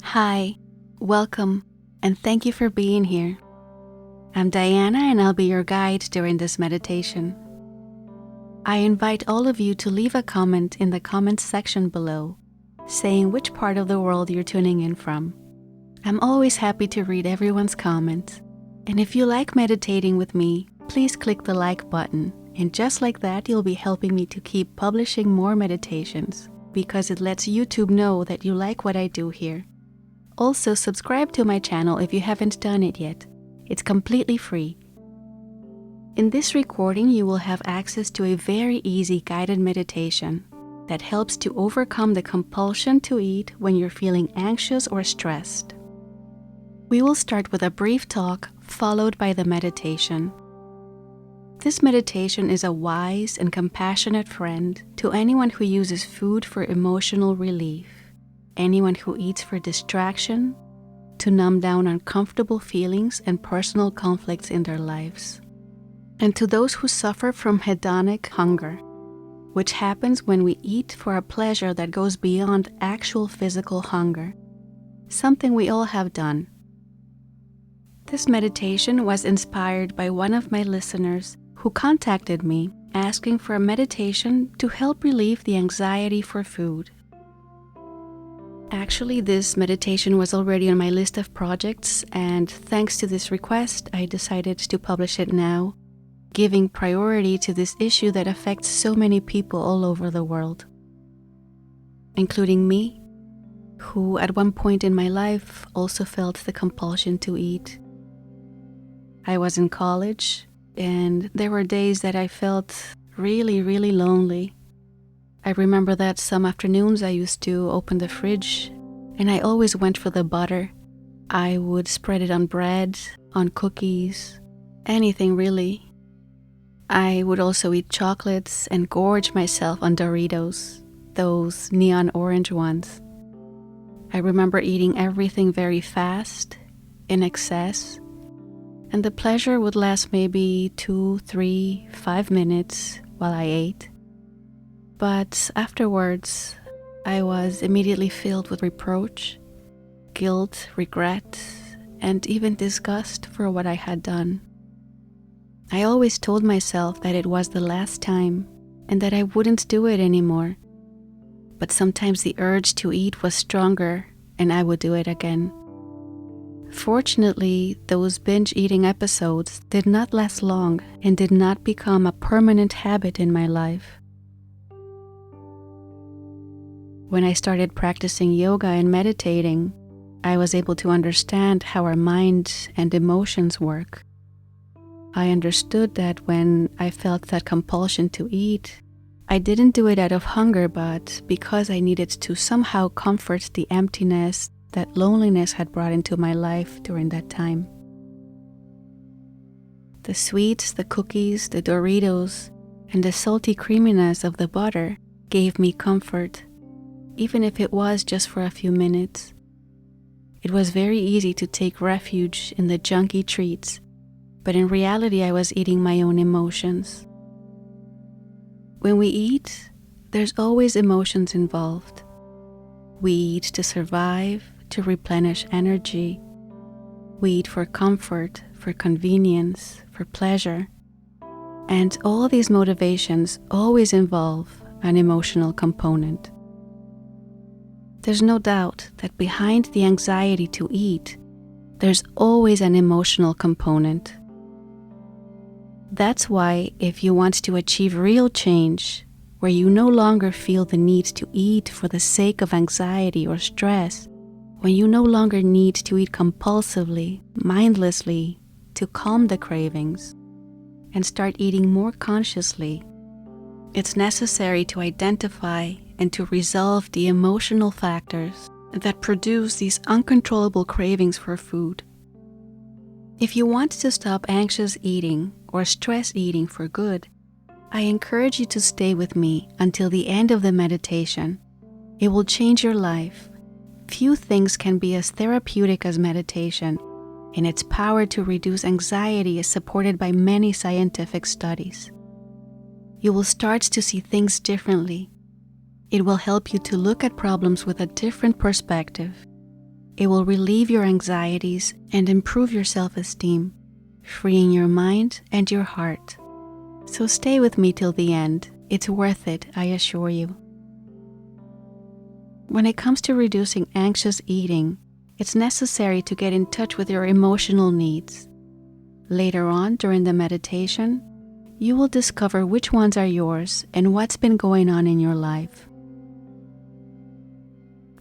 Hi, welcome, and thank you for being here. I'm Diana, and I'll be your guide during this meditation. I invite all of you to leave a comment in the comments section below, saying which part of the world you're tuning in from. I'm always happy to read everyone's comments, and if you like meditating with me, please click the like button, and just like that, you'll be helping me to keep publishing more meditations, because it lets YouTube know that you like what I do here. Also, subscribe to my channel if you haven't done it yet. It's completely free. In this recording, you will have access to a very easy guided meditation that helps to overcome the compulsion to eat when you're feeling anxious or stressed. We will start with a brief talk followed by the meditation. This meditation is a wise and compassionate friend to anyone who uses food for emotional relief, anyone who eats for distraction, to numb down uncomfortable feelings and personal conflicts in their lives, and to those who suffer from hedonic hunger, which happens when we eat for a pleasure that goes beyond actual physical hunger, something we all have done. This meditation was inspired by one of my listeners who contacted me asking for a meditation to help relieve the anxiety for food. Actually, this meditation was already on my list of projects, and thanks to this request, I decided to publish it now, giving priority to this issue that affects so many people all over the world, including me, who at one point in my life also felt the compulsion to eat. I was in college, and there were days that I felt really, really lonely. I remember that some afternoons I used to open the fridge, and I always went for the butter. I would spread it on bread, on cookies, anything really. I would also eat chocolates and gorge myself on Doritos, those neon orange ones. I remember eating everything very fast, in excess, and the pleasure would last maybe 2, 3, 5 minutes while I ate. But afterwards, I was immediately filled with reproach, guilt, regret, and even disgust for what I had done. I always told myself that it was the last time and that I wouldn't do it anymore. But sometimes the urge to eat was stronger and I would do it again. Fortunately, those binge eating episodes did not last long and did not become a permanent habit in my life. When I started practicing yoga and meditating, I was able to understand how our mind and emotions work. I understood that when I felt that compulsion to eat, I didn't do it out of hunger, but because I needed to somehow comfort the emptiness that loneliness had brought into my life during that time. The sweets, the cookies, the Doritos, and the salty creaminess of the butter gave me comfort, even if it was just for a few minutes. It was very easy to take refuge in the junky treats, but in reality I was eating my own emotions. When we eat, there's always emotions involved. We eat to survive, to replenish energy. We eat for comfort, for convenience, for pleasure. And all these motivations always involve an emotional component. There's no doubt that behind the anxiety to eat, there's always an emotional component. That's why if you want to achieve real change, where you no longer feel the need to eat for the sake of anxiety or stress, when you no longer need to eat compulsively, mindlessly, to calm the cravings, and start eating more consciously, it's necessary to identify and to resolve the emotional factors that produce these uncontrollable cravings for food. If you want to stop anxious eating or stress eating for good, I encourage you to stay with me until the end of the meditation. It will change your life. Few things can be as therapeutic as meditation, and its power to reduce anxiety is supported by many scientific studies. You will start to see things differently. It will help you to look at problems with a different perspective. It will relieve your anxieties and improve your self-esteem, freeing your mind and your heart. So stay with me till the end. It's worth it, I assure you. When it comes to reducing anxious eating, it's necessary to get in touch with your emotional needs. Later on, during the meditation, you will discover which ones are yours and what's been going on in your life.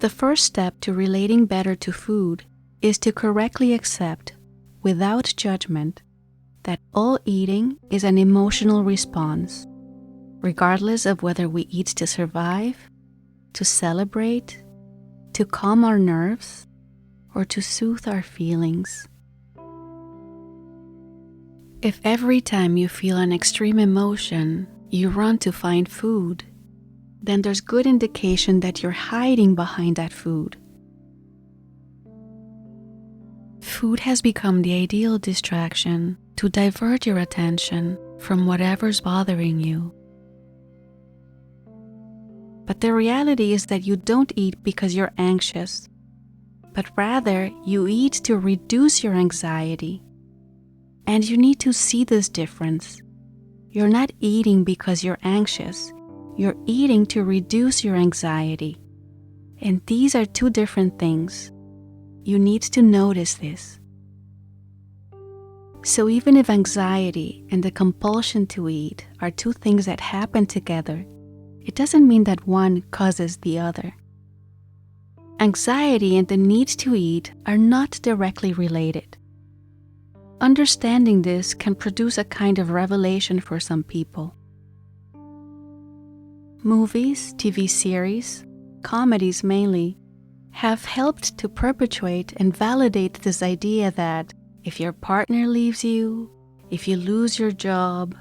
The first step to relating better to food is to correctly accept, without judgment, that all eating is an emotional response, regardless of whether we eat to survive, to celebrate, to calm our nerves, or to soothe our feelings. If every time you feel an extreme emotion, you run to find food, then there's good indication that you're hiding behind that food. Food has become the ideal distraction to divert your attention from whatever's bothering you. But the reality is that you don't eat because you're anxious, but rather you eat to reduce your anxiety. And you need to see this difference. You're not eating because you're anxious. You're eating to reduce your anxiety. And these are two different things. You need to notice this. So even if anxiety and the compulsion to eat are two things that happen together, it doesn't mean that one causes the other. Anxiety and the need to eat are not directly related. Understanding this can produce a kind of revelation for some people. Movies, TV series, comedies mainly, have helped to perpetuate and validate this idea that if your partner leaves you, if you lose your job,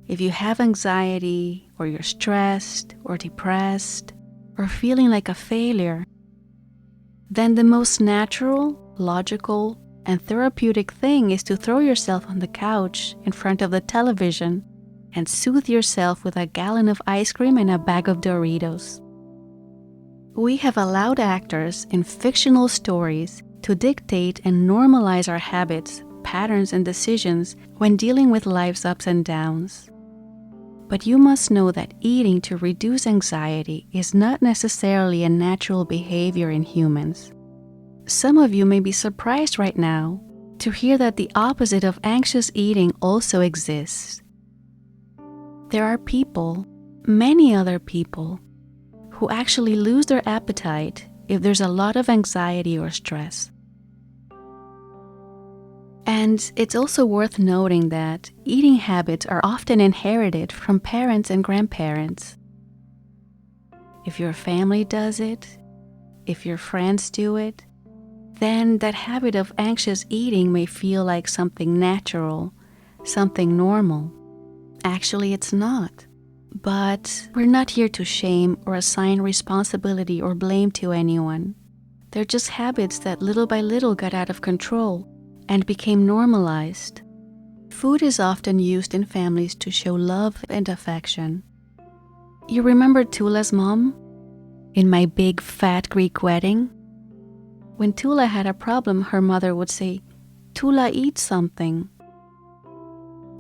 if you have anxiety, or you're stressed or depressed, or feeling like a failure, then the most natural, logical, and therapeutic thing is to throw yourself on the couch in front of the television and soothe yourself with a gallon of ice cream and a bag of Doritos. We have allowed actors in fictional stories to dictate and normalize our habits, patterns, and decisions when dealing with life's ups and downs. But you must know that eating to reduce anxiety is not necessarily a natural behavior in humans. Some of you may be surprised right now to hear that the opposite of anxious eating also exists. There are people, many other people, who actually lose their appetite if there's a lot of anxiety or stress. And it's also worth noting that eating habits are often inherited from parents and grandparents. If your family does it, if your friends do it, then that habit of anxious eating may feel like something natural, something normal. Actually, it's not. But we're not here to shame or assign responsibility or blame to anyone. They're just habits that little by little got out of control and became normalized. Food is often used in families to show love and affection. You remember Tula's mom? In My Big Fat Greek Wedding? When Tula had a problem, her mother would say, "Tula, eat something."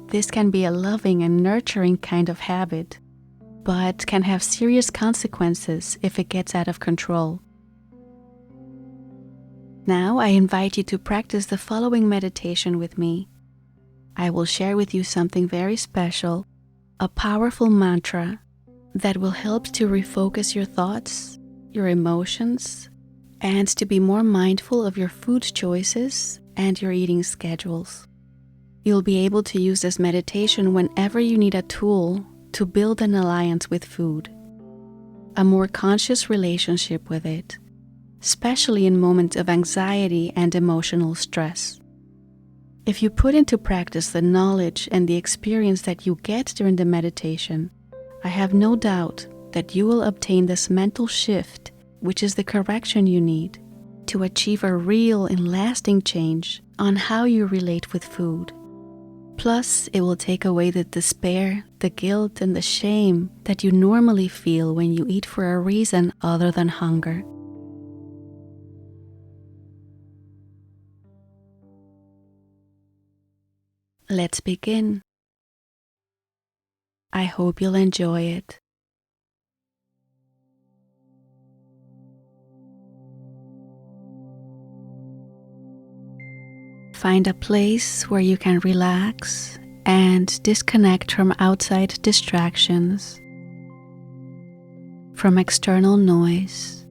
This can be a loving and nurturing kind of habit, but can have serious consequences if it gets out of control. Now I invite you to practice the following meditation with me. I will share with you something very special, a powerful mantra that will help to refocus your thoughts, your emotions, and to be more mindful of your food choices and your eating schedules. You'll be able to use this meditation whenever you need a tool to build an alliance with food, a more conscious relationship with it, especially in moments of anxiety and emotional stress. If you put into practice the knowledge and the experience that you get during the meditation, I have no doubt that you will obtain this mental shift, which is the correction you need to achieve a real and lasting change on how you relate with food. Plus, it will take away the despair, the guilt, and the shame that you normally feel when you eat for a reason other than hunger. Let's begin. I hope you'll enjoy it. Find a place where you can relax and disconnect from outside distractions, from external noise.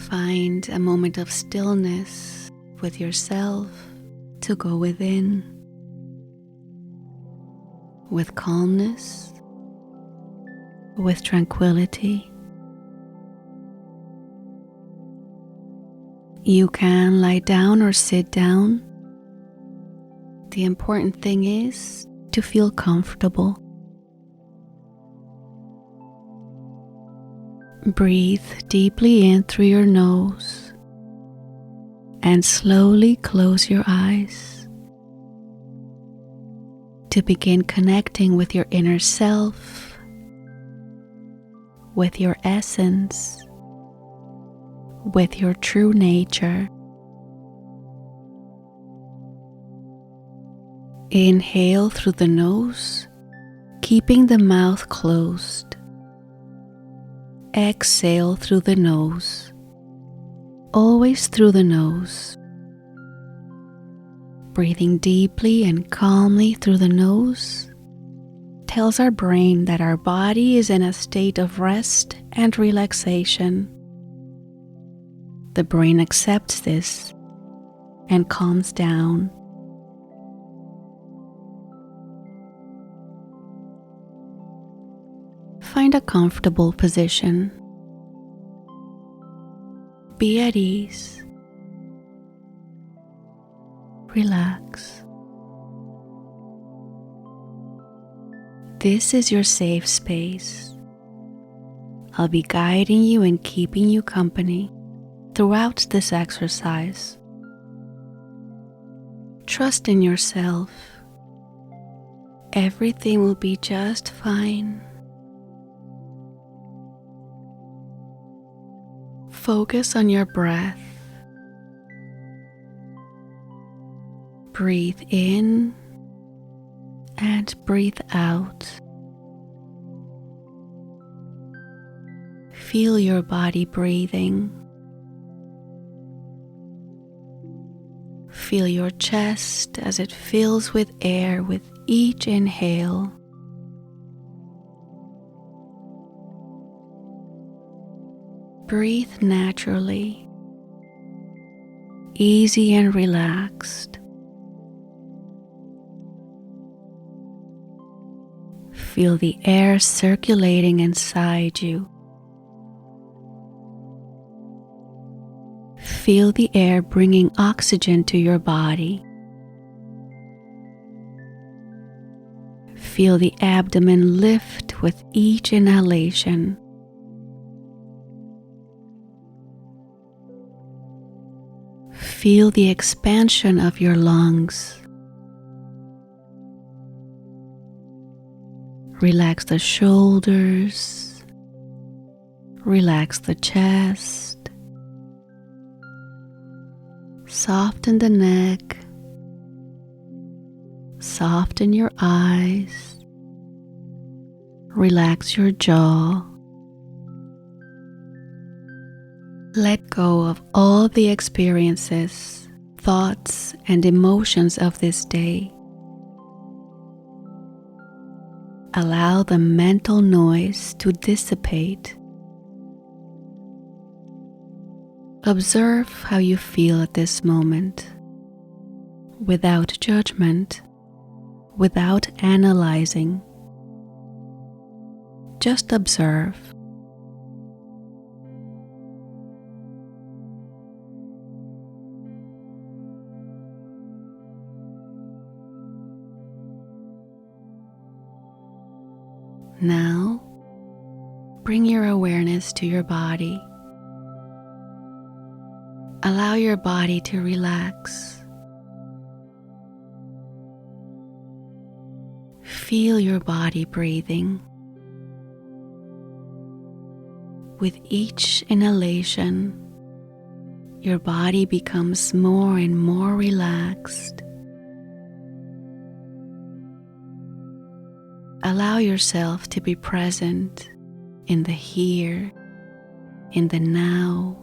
Find a moment of stillness with yourself to go within, with calmness, with tranquility. You can lie down or sit down. The important thing is to feel comfortable. Breathe deeply in through your nose and slowly close your eyes to begin connecting with your inner self, with your essence, with your true nature. Inhale through the nose, keeping the mouth closed. Exhale through the nose, always through the nose. Breathing deeply and calmly through the nose tells our brain that our body is in a state of rest and relaxation. The brain accepts this and calms down. Find a comfortable position. Be at ease. Relax. This is your safe space. I'll be guiding you and keeping you company throughout this exercise. Trust in yourself. Everything will be just fine. Focus on your breath. Breathe in and breathe out. Feel your body breathing. Feel your chest as it fills with air with each inhale. Breathe naturally, easy and relaxed. Feel the air circulating inside you. Feel the air bringing oxygen to your body. Feel the abdomen lift with each inhalation. Feel the expansion of your lungs. Relax the shoulders. Relax the chest. Soften the neck. Soften your eyes. Relax your jaw. Let go of all the experiences, thoughts, and emotions of this day. Allow the mental noise to dissipate. Observe how you feel at this moment, without judgment, without analyzing. Just observe. Now, bring your awareness to your body. Allow your body to relax. Feel your body breathing. With each inhalation, your body becomes more and more relaxed. Allow yourself to be present in the here, in the now.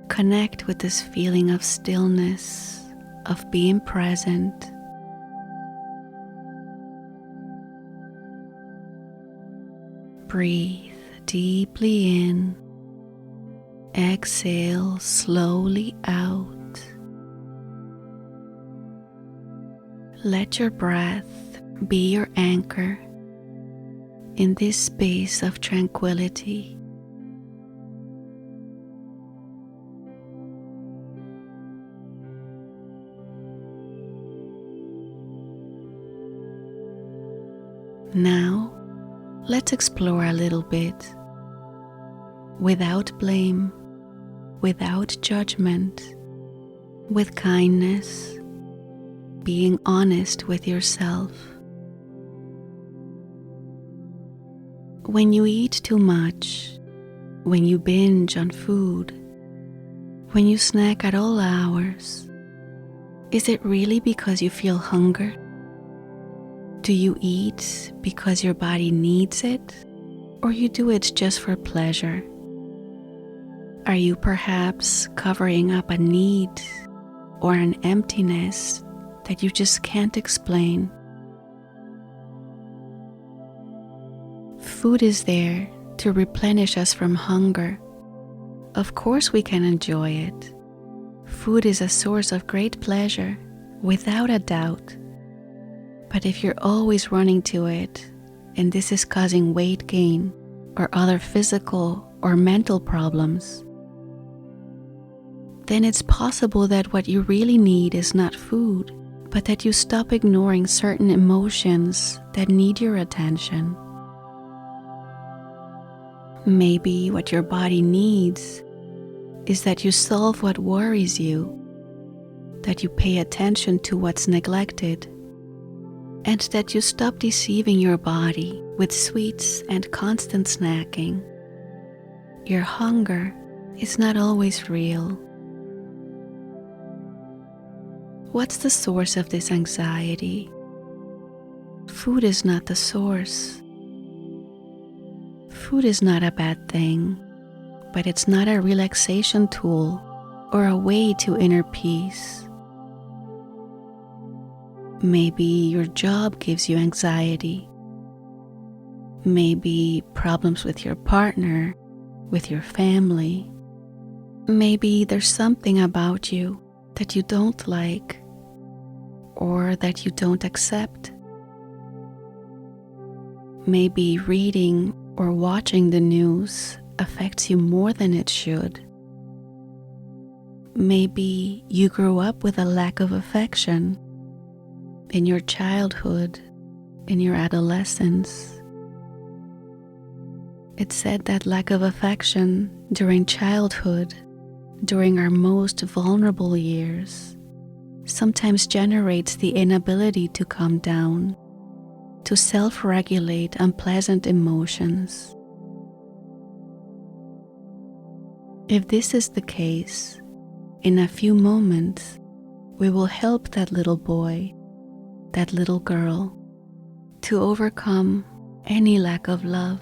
Connect with this feeling of stillness, of being present. Breathe deeply in. Exhale slowly out. Let your breath be your anchor in this space of tranquility. Now, let's explore a little bit, without blame, without judgment, with kindness, being honest with yourself. When you eat too much, when you binge on food, when you snack at all hours, is it really because you feel hunger? Do you eat because your body needs it, or you do it just for pleasure? Are you perhaps covering up a need or an emptiness that you just can't explain? Food is there to replenish us from hunger. Of course we can enjoy it. Food is a source of great pleasure, without a doubt. But if you're always running to it, and this is causing weight gain or other physical or mental problems, then it's possible that what you really need is not food, but that you stop ignoring certain emotions that need your attention. Maybe what your body needs is that you solve what worries you, that you pay attention to what's neglected, and that you stop deceiving your body with sweets and constant snacking. Your hunger is not always real. What's the source of this anxiety? Food is not the source. Food is not a bad thing, but it's not a relaxation tool or a way to inner peace. Maybe your job gives you anxiety. Maybe problems with your partner, with your family. Maybe there's something about you that you don't like or that you don't accept. Maybe reading or watching the news affects you more than it should. Maybe you grew up with a lack of affection in your childhood, in your adolescence. It's said that lack of affection during childhood, during our most vulnerable years, sometimes generates the inability to calm down, to self-regulate unpleasant emotions. If this is the case, in a few moments, we will help that little boy, that little girl, to overcome any lack of love.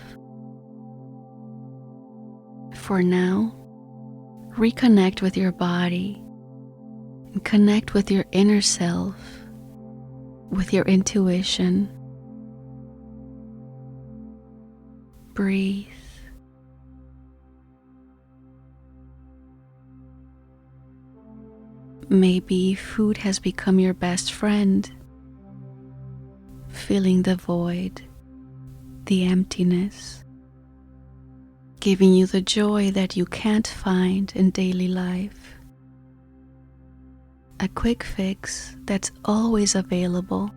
For now, reconnect with your body and connect with your inner self, with your intuition. Breathe. Maybe food has become your best friend, filling the void, the emptiness, giving you the joy that you can't find in daily life. A quick fix that's always available,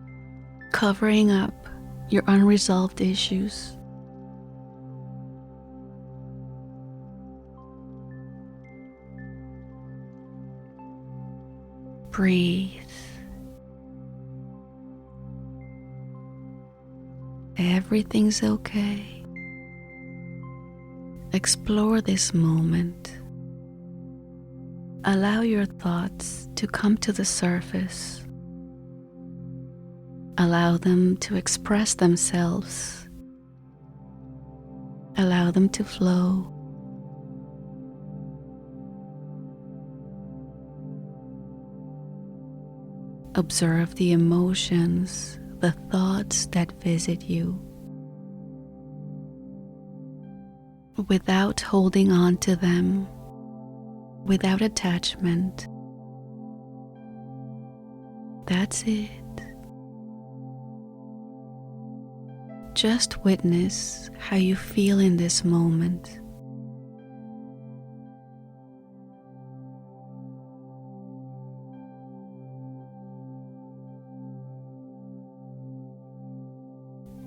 covering up your unresolved issues. Breathe. Everything's okay. Explore this moment. Allow your thoughts to come to the surface. Allow them to express themselves. Allow them to flow. Observe the emotions, the thoughts that visit you, without holding on to them, without attachment. That's it. Just witness how you feel in this moment.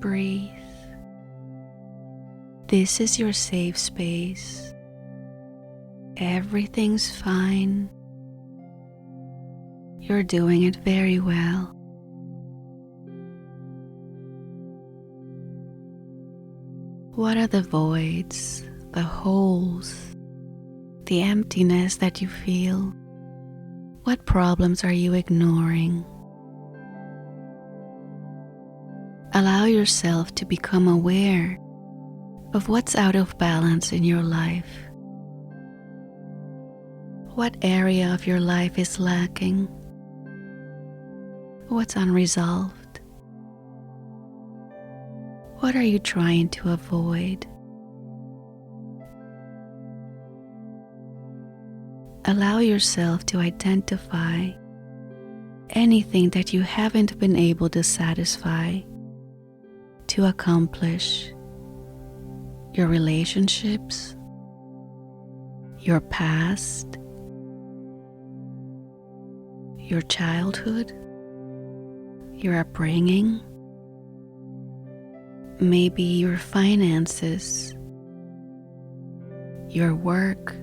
Breathe. This is your safe space. Everything's fine. You're doing it very well. What are the voids, the holes, the emptiness that you feel? What problems are you ignoring? Allow yourself to become aware of what's out of balance in your life. What area of your life is lacking? What's unresolved? What are you trying to avoid? Allow yourself to identify anything that you haven't been able to satisfy, to accomplish. Your relationships, your past, your childhood, your upbringing, maybe your finances, your work,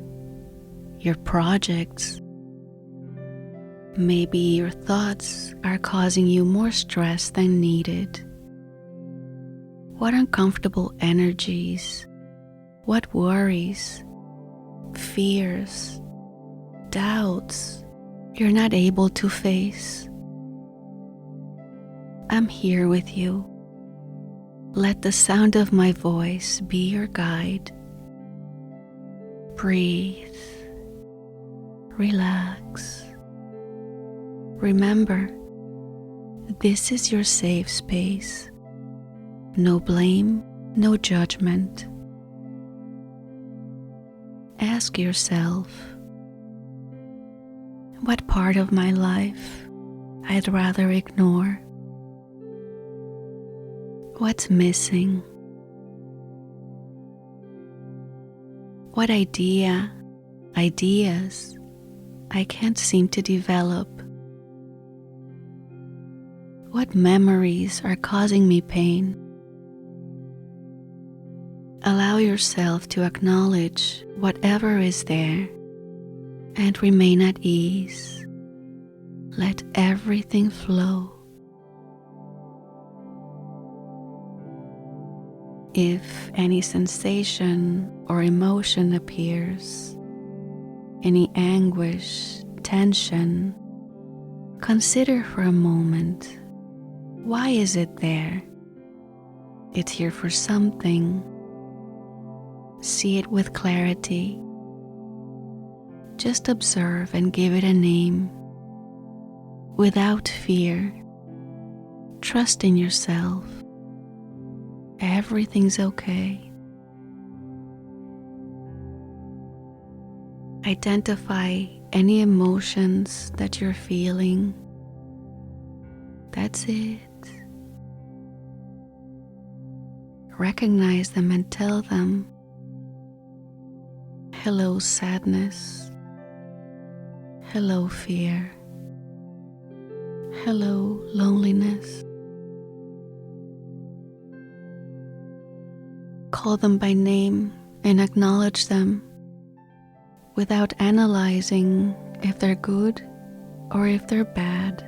your projects. Maybe your thoughts are causing you more stress than needed. What uncomfortable energies, what worries, fears, doubts you're not able to face. I'm here with you. Let the sound of my voice be your guide. Breathe. Relax. Remember, this is your safe space. No blame, no judgment. Ask yourself, what part of my life I'd rather ignore? What's missing? What ideas I can't seem to develop? What memories are causing me pain? Allow yourself to acknowledge whatever is there and remain at ease. Let everything flow. If any sensation or emotion appears, any anguish, tension, consider for a moment, why is it there? It's here for something. See it with clarity. Just observe and give it a name. Without fear. Trust in yourself. Everything's okay. Identify any emotions that you're feeling. That's it. Recognize them and tell them, hello sadness, hello fear, hello loneliness. Call them by name and acknowledge them without analyzing if they're good or if they're bad.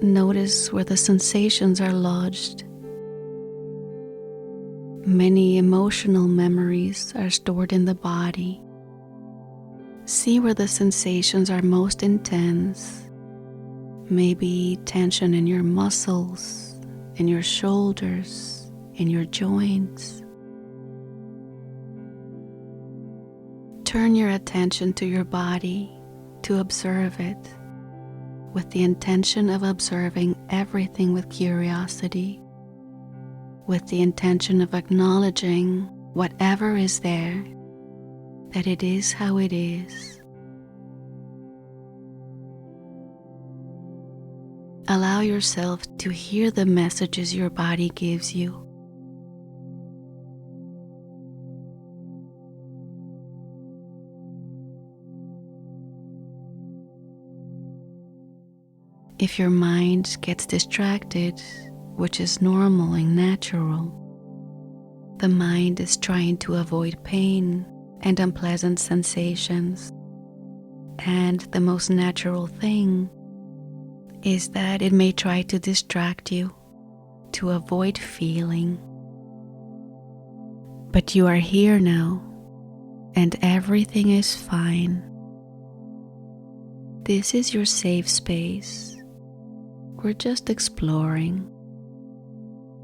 Notice where the sensations are lodged. Many emotional memories are stored in the body. See where the sensations are most intense. Maybe tension in your muscles, in your shoulders, in your joints. Turn your attention to your body to observe it, with the intention of observing everything with curiosity, with the intention of acknowledging whatever is there, that it is how it is. Allow yourself to hear the messages your body gives you. If your mind gets distracted, which is normal and natural, the mind is trying to avoid pain and unpleasant sensations. And the most natural thing is that it may try to distract you, to avoid feeling. But you are here now, and everything is fine. This is your safe space. We're just exploring.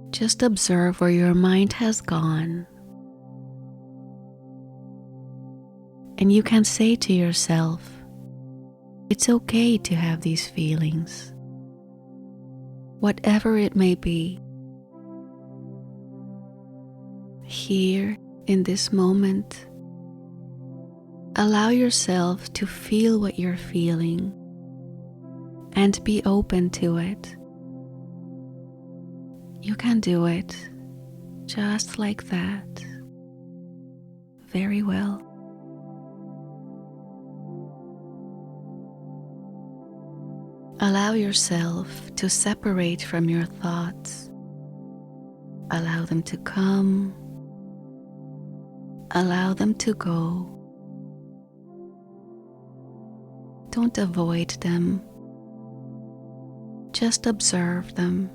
Just observe where your mind has gone. And you can say to yourself, it's okay to have these feelings, whatever it may be. Here, in this moment, allow yourself to feel what you're feeling and be open to it. You can do it just like that. Very well. Allow yourself to separate from your thoughts. Allow them to come. Allow them to go. Don't avoid them. Just observe them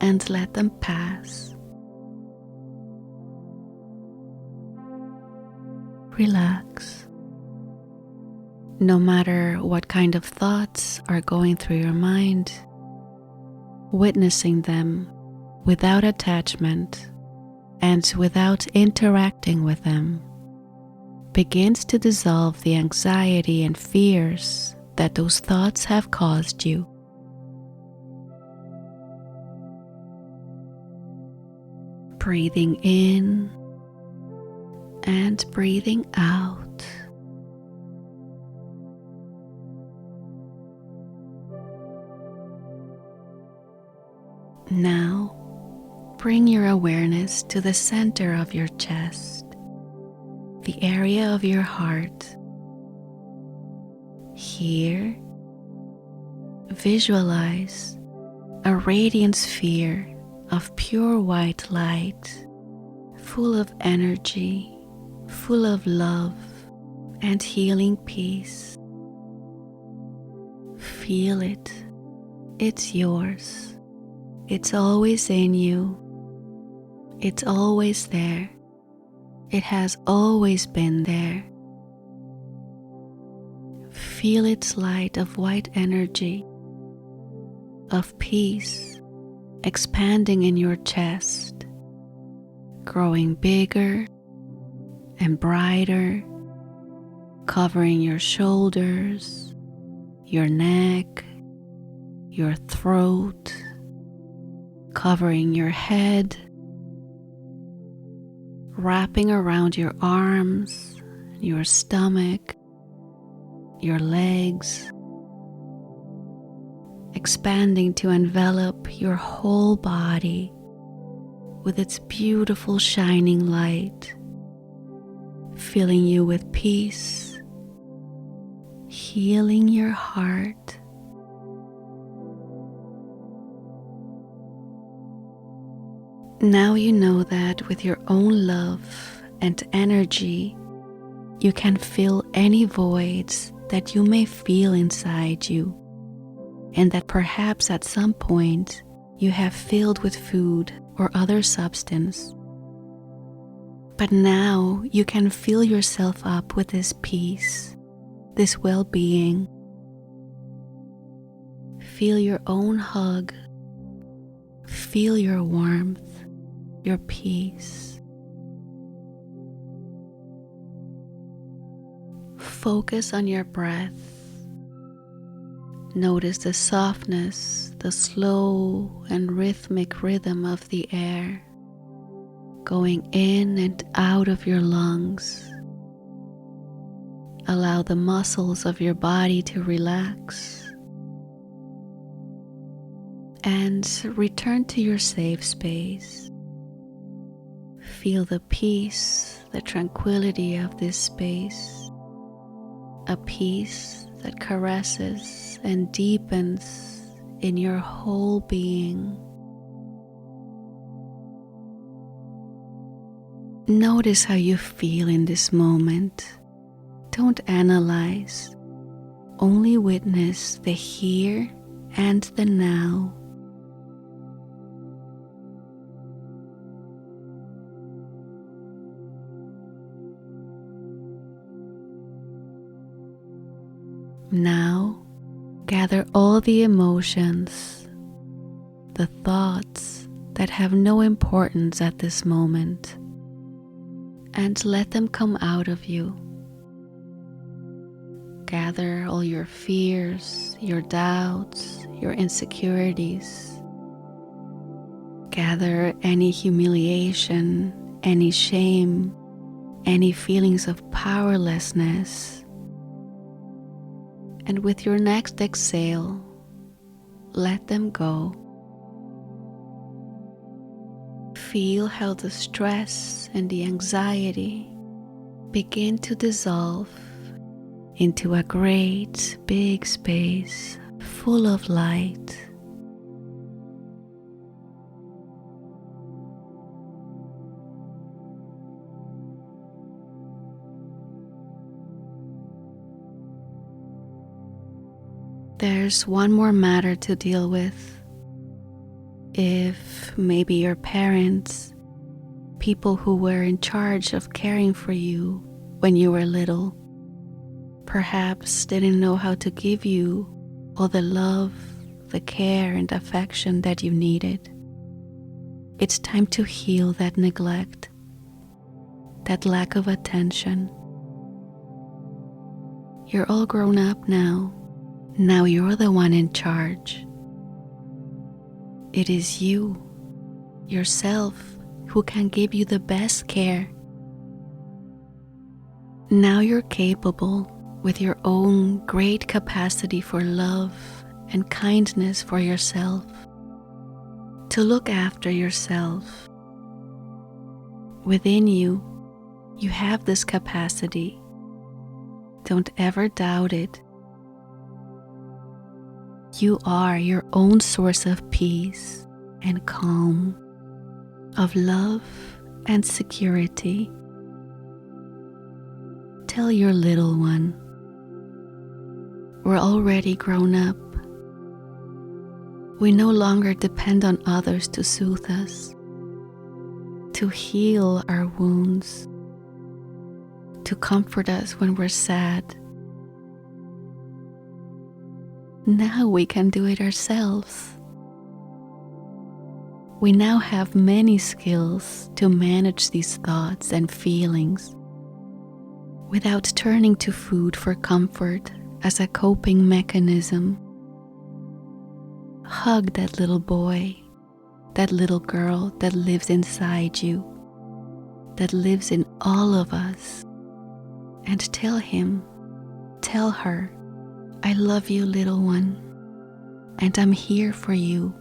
and let them pass. Relax. No matter what kind of thoughts are going through your mind, witnessing them without attachment and without interacting with them begins to dissolve the anxiety and fears that those thoughts have caused you. Breathing in and breathing out. Now, bring your awareness to the center of your chest, the area of your heart. Here, visualize a radiant sphere of pure white light, full of energy, full of love and healing peace. Feel it. It's yours. It's always in you. It's always there. It has always been there. Feel its light of white energy, of peace, expanding in your chest, growing bigger and brighter, covering your shoulders, your neck, your throat, covering your head, wrapping around your arms, your stomach, your legs, expanding to envelop your whole body with its beautiful shining light, filling you with peace, healing your heart. Now you know that with your own love and energy, you can fill any voids that you may feel inside you, and that perhaps at some point you have filled with food or other substance. But now you can fill yourself up with this peace, this well-being. Feel your own hug. Feel your warmth, your peace. Focus on your breath. Notice the softness, the slow and rhythmic rhythm of the air going in and out of your lungs. Allow the muscles of your body to relax and return to your safe space. Feel the peace, the tranquility of this space, a peace that caresses and deepens in your whole being. Notice how you feel in this moment. Don't analyze, only witness the here and the now. Now, gather all the emotions, the thoughts that have no importance at this moment, and let them come out of you. Gather all your fears, your doubts, your insecurities. Gather any humiliation, any shame, any feelings of powerlessness. And with your next exhale, let them go. Feel how the stress and the anxiety begin to dissolve into a great big space full of light. There's one more matter to deal with. If maybe your parents, people who were in charge of caring for you when you were little, perhaps didn't know how to give you all the love, the care and affection that you needed. It's time to heal that neglect, that lack of attention. You're all grown up now. Now you're the one in charge. It is you, yourself, who can give you the best care. Now you're capable, with your own great capacity for love and kindness for yourself, to look after yourself. Within you, you have this capacity. Don't ever doubt it. You are your own source of peace and calm, of love and security. Tell your little one, we're already grown up. We no longer depend on others to soothe us, to heal our wounds, to comfort us when we're sad. Now we can do it ourselves. We now have many skills to manage these thoughts and feelings without turning to food for comfort as a coping mechanism. Hug that little boy, that little girl that lives inside you, that lives in all of us, and tell him, tell her, I love you, little one, and I'm here for you.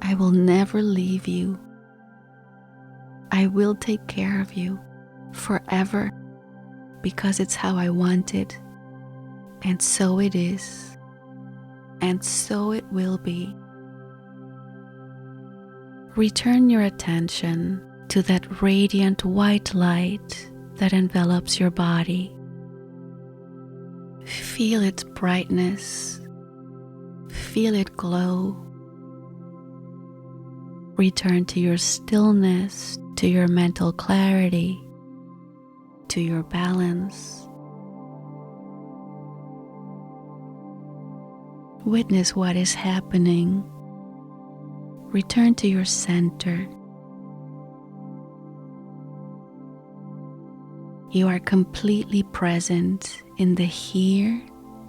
I will never leave you. I will take care of you forever because it's how I want it, and so it is, and so it will be. Return your attention to that radiant white light that envelops your body. Feel its brightness. feel it glow. Return to your stillness, to your mental clarity, to your balance. Witness what is happening. Return to your center. You are completely present in the here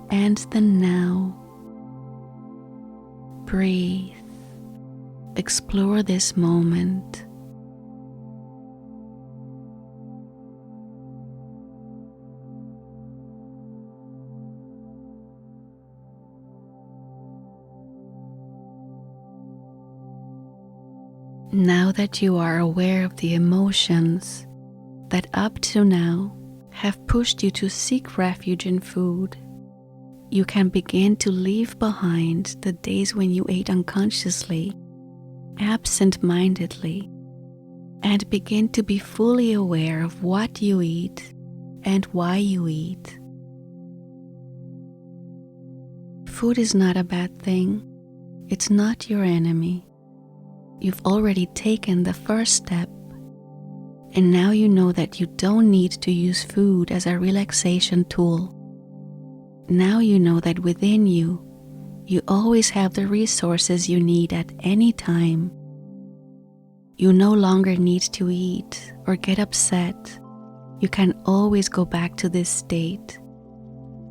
and the now. Breathe. Explore this moment. Now that you are aware of the emotions that up to now have pushed you to seek refuge in food, you can begin to leave behind the days when you ate unconsciously, absent-mindedly, and begin to be fully aware of what you eat and why you eat. Food is not a bad thing. It's not your enemy. You've already taken the first step, and now you know that you don't need to use food as a relaxation tool. Now you know that within you, you always have the resources you need at any time. You no longer need to eat or get upset. You can always go back to this state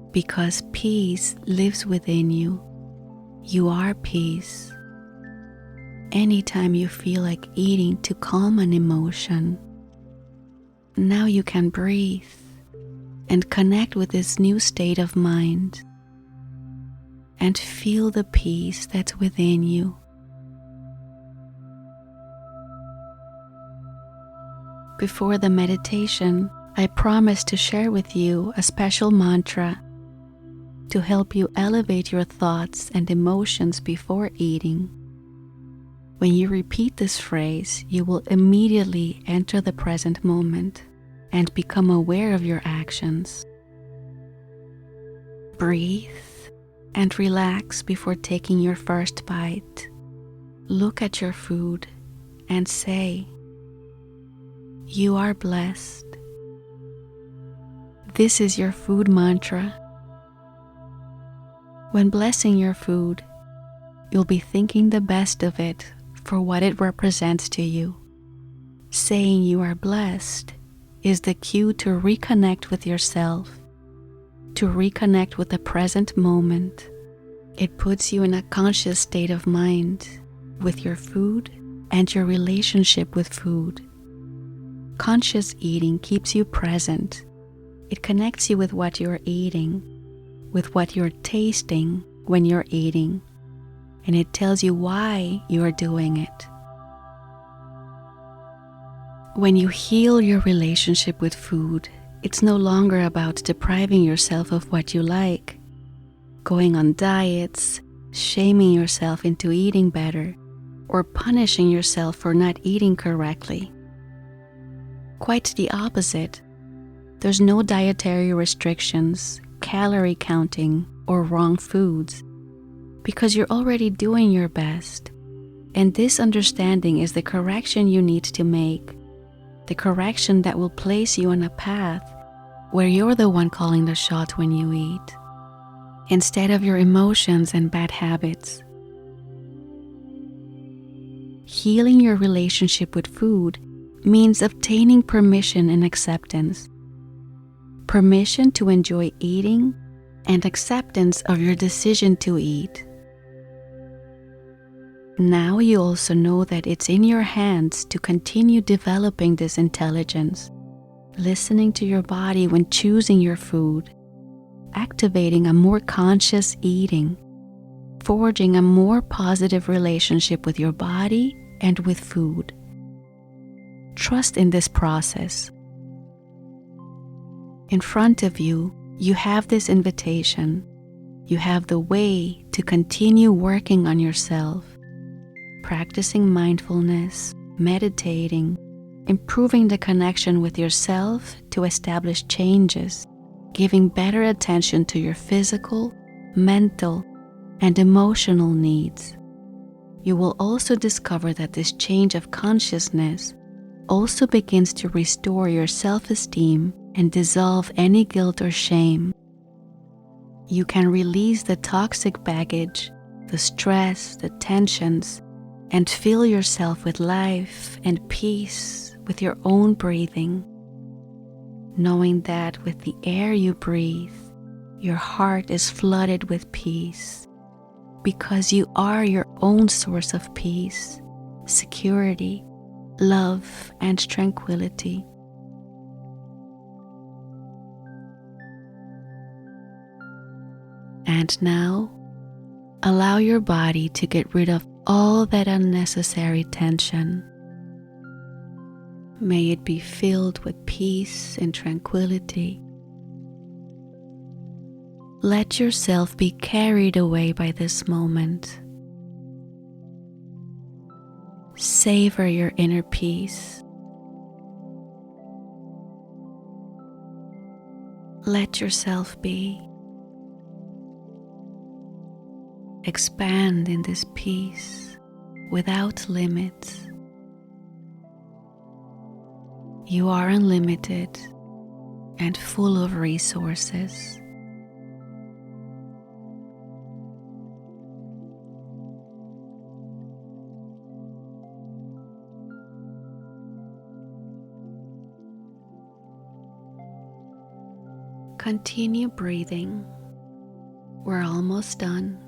because peace lives within you. You are peace. Anytime you feel like eating to calm an emotion, now you can breathe and connect with this new state of mind and feel the peace that's within you. Before the meditation, I promised to share with you a special mantra to help you elevate your thoughts and emotions before eating. When you repeat this phrase, you will immediately enter the present moment and become aware of your actions. Breathe and relax before taking your first bite. Look at your food and say, "You are blessed." This is your food mantra. When blessing your food, you'll be thinking the best of it for what it represents to you. Saying you are blessed is the cue to reconnect with yourself, to reconnect with the present moment. It puts you in a conscious state of mind with your food and your relationship with food. Conscious eating keeps you present. It connects you with what you're eating, with what you're tasting when you're eating, and it tells you why you are doing it. When you heal your relationship with food, it's no longer about depriving yourself of what you like, going on diets, shaming yourself into eating better, or punishing yourself for not eating correctly. Quite the opposite. There's no dietary restrictions, calorie counting, or wrong foods, because you're already doing your best. And this understanding is the correction you need to make, the correction that will place you on a path where you're the one calling the shot when you eat, instead of your emotions and bad habits. Healing your relationship with food means obtaining permission and acceptance. Permission to enjoy eating and acceptance of your decision to eat. Now you also know that it's in your hands to continue developing this intelligence, listening to your body when choosing your food, activating a more conscious eating, forging a more positive relationship with your body and with food. Trust in this process. In front of you, you have this invitation. You have the way to continue working on yourself, practicing mindfulness, meditating, improving the connection with yourself to establish changes, giving better attention to your physical, mental, and emotional needs. You will also discover that this change of consciousness also begins to restore your self-esteem and dissolve any guilt or shame. You can release the toxic baggage, the stress, the tensions, and fill yourself with life and peace with your own breathing, knowing that with the air you breathe, your heart is flooded with peace, because you are your own source of peace, security, love, and tranquility. And now, allow your body to get rid of all that unnecessary tension. May it be filled with peace and tranquility. Let yourself be carried away by this moment. Savor your inner peace. Let yourself be. Expand in this peace without limits. You are unlimited and full of resources. Continue breathing. We're almost done.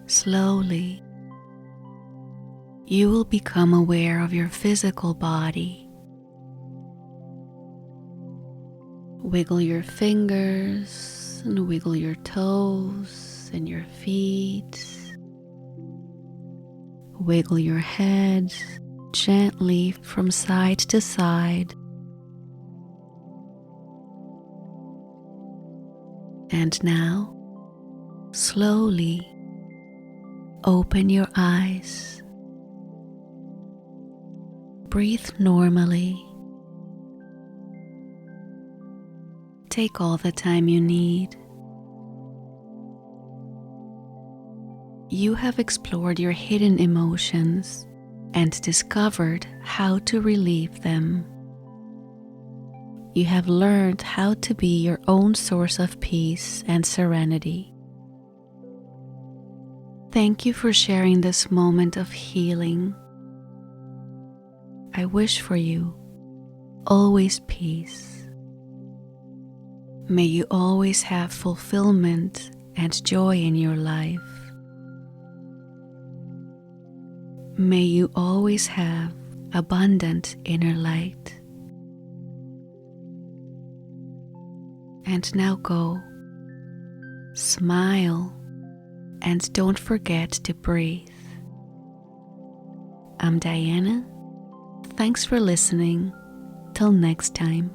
Slowly, you will become aware of your physical body. Wiggle your fingers and wiggle your toes and your feet. Wiggle your head gently from side to side. And now, slowly open your eyes. Breathe normally. Take all the time you need. You have explored your hidden emotions and discovered how to relieve them. You have learned how to be your own source of peace and serenity. Thank you for sharing this moment of healing. I wish for you always peace. May you always have fulfillment and joy in your life. May you always have abundant inner light. And now go, smile, and don't forget to breathe. I'm Diana. Thanks for listening. Till next time.